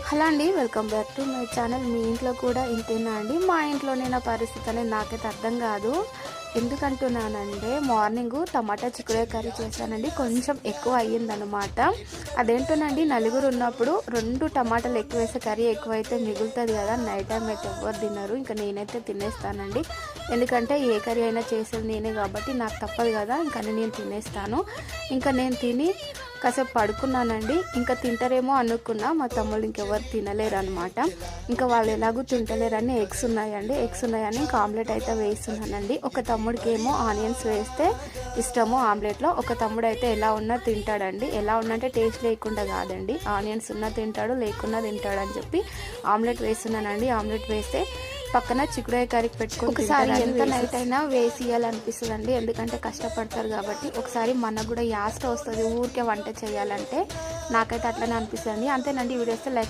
Hello అండి, welcome back to my channel. మీ ఇంట్లో కూడా ఇంతేనా అండి? మా ఇంట్లోనే నా పరిస్థితి అనేది నాకైతే అర్థం కాదు. ఎందుకంటున్నానంటే మార్నింగ్ టమాటా చిక్కుడుకాయ కర్రీ చేశానండి. కొంచెం ఎక్కువ అయ్యిందనమాట. అదేంటోనండి, నలుగురు ఉన్నప్పుడు 2 టమాటాలు ఎక్కువ వేసే కర్రీ ఎక్కువైతే మిగులుతుంది కదా. నైట్ టైం అయితే ఎవరు తినరు, ఇంకా నేనైతే తినేస్తానండి. ఎందుకంటే ఏ కర్రీ అయినా చేసేది నేనే కాబట్టి నాకు తప్పదు కదా. ఇంకా నేను తినేస్తాను. ఇంకా నేను తిని కాసేపు పడుకున్నానండి. ఇంకా తింటారేమో అనుకున్నా, మా తమ్ముళ్ళు ఇంకెవరు తినలేరు అనమాట. ఇంకా వాళ్ళు ఎలాగూ తింటలేరని ఎగ్స్ ఉన్నాయని ఇంకా ఆమ్లెట్ అయితే వేస్తున్నానండి. ఒక తమ్ముడికి ఏమో ఆనియన్స్ వేస్తే ఇష్టము ఆమ్లెట్లో, ఒక తమ్ముడు అయితే ఎలా ఉన్నా తింటాడండి. ఎలా ఉన్నంటే టేస్ట్ లేకుండా కాదండి, ఆనియన్స్ ఉన్నా తింటాడు లేకున్నా తింటాడు అని చెప్పి ఆమ్లెట్ వేస్తున్నానండి. ఆమ్లెట్ వేస్తే పక్కన చిక్కుడుకాయ కర్రీకి పెట్టుకుని ఒకసారి ఎంత నైట్ అయినా వేసి ఇవ్వాలనిపిస్తుంది అండి. ఎందుకంటే కష్టపడతారు కాబట్టి. ఒకసారి మనకు కూడా యాస్ట్ వస్తుంది ఊరికే వంట చేయాలంటే. నాకైతే అట్లనే అనిపిస్తుంది. అంతేనండి. వీడియోస్తే లైక్